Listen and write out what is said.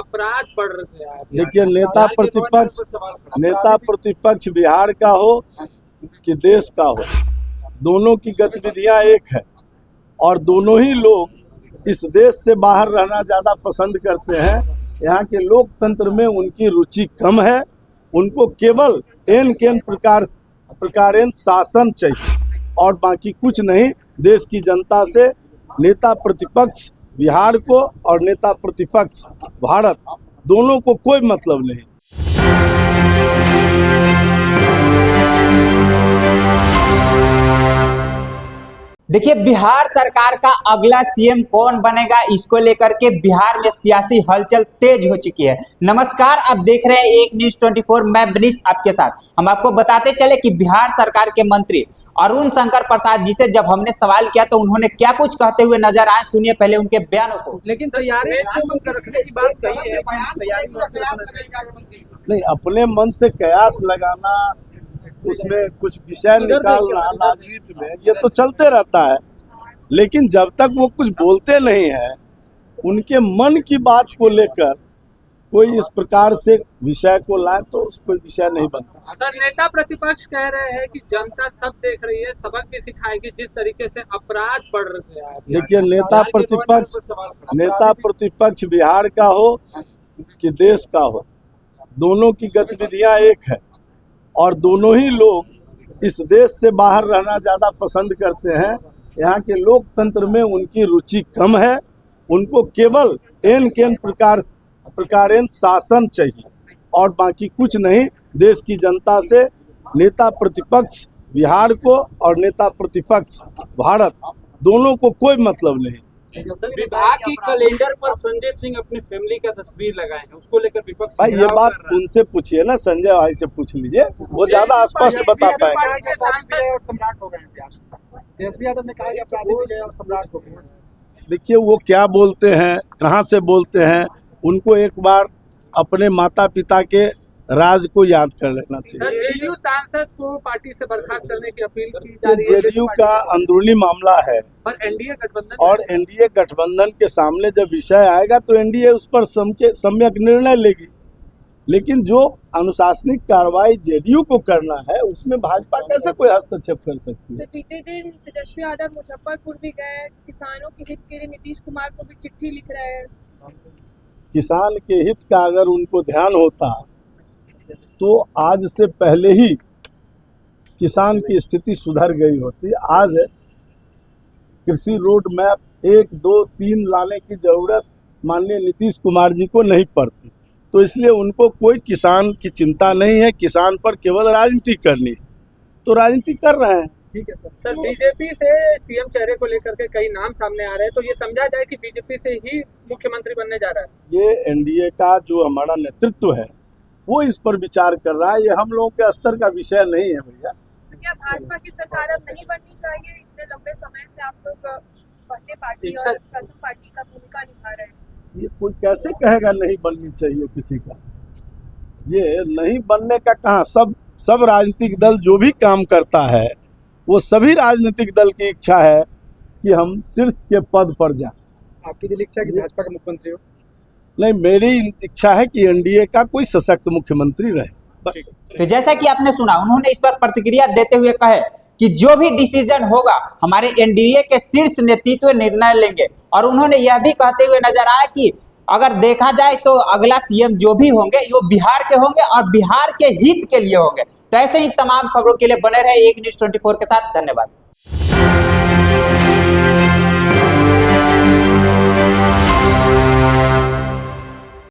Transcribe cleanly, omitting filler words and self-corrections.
अपराध बढ़ गया है। देखिए, नेता प्रतिपक्ष बिहार का हो कि देश का हो, दोनों की गतिविधियां एक है और दोनों ही लोग इस देश से बाहर रहना ज़्यादा पसंद करते हैं। यहाँ के लोकतंत्र में उनकी रुचि कम है, उनको केवल एन केन प्रकारेण शासन चाहिए और बाकी कुछ नहीं। देश की जनता से नेता प्रतिपक्ष बिहार को और नेता प्रतिपक्ष भारत दोनों को कोई मतलब नहीं। देखिए, बिहार सरकार का अगला सीएम कौन बनेगा, इसको लेकर के बिहार में सियासी हलचल तेज हो चुकी है। नमस्कार, आप देख रहे हैं एक न्यूज 24, मैं बनीश आपके साथ। हम आपको बताते चले कि बिहार सरकार के मंत्री अरुण शंकर प्रसाद जी से जब हमने सवाल किया तो उन्होंने क्या कुछ कहते हुए नजर आए, सुनिए पहले उनके बयानों को। लेकिन तैयारी रखने की बात कही है, नहीं, अपने मन से कयास लगाना, उसमें कुछ विषय निकालना राजनीति में ये तो चलते रहता है, लेकिन जब तक वो कुछ बोलते नहीं हैं, उनके मन की बात को लेकर कोई इस प्रकार से विषय को लाए तो कोई विषय नहीं बनता। सर, नेता प्रतिपक्ष कह रहे हैं कि जनता सब देख रही है, सबक भी सिखाएगी जिस तरीके से अपराध बढ़ गया है। देखिए, नेता प्रतिपक्ष बिहार का हो कि देश का हो, दोनों की गतिविधियां एक है और दोनों ही लोग इस देश से बाहर रहना ज़्यादा पसंद करते हैं। यहाँ के लोकतंत्र में उनकी रुचि कम है, उनको केवल एन केन प्रकारेण शासन चाहिए और बाकी कुछ नहीं। देश की जनता से नेता प्रतिपक्ष बिहार को और नेता प्रतिपक्ष भारत दोनों को कोई मतलब नहीं। विभाग के कैलेंडर पर संजय सिंह अपनी फैमिली का तस्वीर लगाए हैं, उसको लेकर विपक्ष भाई ये बात उनसे पूछिए ना, संजय भाई से पूछ लीजिए, वो ज्यादा स्पष्ट बता पाएंगे। देखिए, वो क्या बोलते हैं, कहाँ से बोलते हैं, उनको एक बार अपने माता पिता के राज को याद कर लेना चाहिए। जेडीयू सांसद को पार्टी से बर्खास्त करने की अपील की जा रही है। जेडीयू का अंदरूनी मामला है और एनडीए गठबंधन के सामने जब विषय आएगा तो एनडीए उस पर सम्यक निर्णय लेगी, लेकिन जो अनुशासनिक कार्रवाई जेडीयू को करना है उसमें भाजपा कैसे कोई हस्तक्षेप कर सकती है। बीते दिन तेजस्वी यादव मुजफ्फरपुर भी गए, किसानों के हित के लिए नीतीश कुमार को भी चिट्ठी लिख रहे हैं। किसान के हित का अगर उनको ध्यान होता तो आज से पहले ही किसान की स्थिति सुधर गई होती। आज कृषि रोड मैप 1, 2, 3 लाने की जरूरत माननीय नीतीश कुमार जी को नहीं पड़ती, तो इसलिए उनको कोई किसान की चिंता नहीं है। किसान पर केवल राजनीति करनी है, तो राजनीति कर रहे हैं। ठीक है सर, बीजेपी से सीएम चेहरे को लेकर के कई नाम सामने आ रहे हैं, तो ये समझा जाए कि बीजेपी से ही मुख्यमंत्री बनने जा रहा है। ये एनडीए का जो हमारा नेतृत्व है वो इस पर विचार कर रहा है, ये हम लोगों के स्तर का विषय नहीं है भैया। क्या भाजपा की सरकार अब नहीं बननी चाहिए? इतने लंबे समय से आप लोग पहले पार्टी और प्रथम पार्टी का भूमिका निभा रहे हैं। ये कोई कैसे कहेगा नहीं बननी चाहिए किसी का? ये नहीं बनने का कहाँ, सब राजनीतिक दल जो भी काम करता है वो सभी राजनीतिक दल की इच्छा है कि हम शीर्ष के पद पर जाएं। आपकी दिल इच्छा है कि भाजपा का मुख्यमंत्री हो? नहीं, मेरी इच्छा है कि एनडीए का कोई सशक्त मुख्यमंत्री रहे, बस। तो जैसा कि आपने सुना, उन्होंने इस पर प्रतिक्रिया देते हुए कहे कि जो भी डिसीजन होगा हमारे एनडीए के शीर्ष नेतृत्व निर्णय लेंगे, और उन्होंने यह भी कहते हुए नजर आया कि अगर देखा जाए तो अगला सीएम जो भी होंगे वो बिहार के होंगे और बिहार के हित के लिए होंगे। तो ऐसे ही तमाम खबरों के लिए बने रहे एक न्यूज 24 के साथ। धन्यवाद।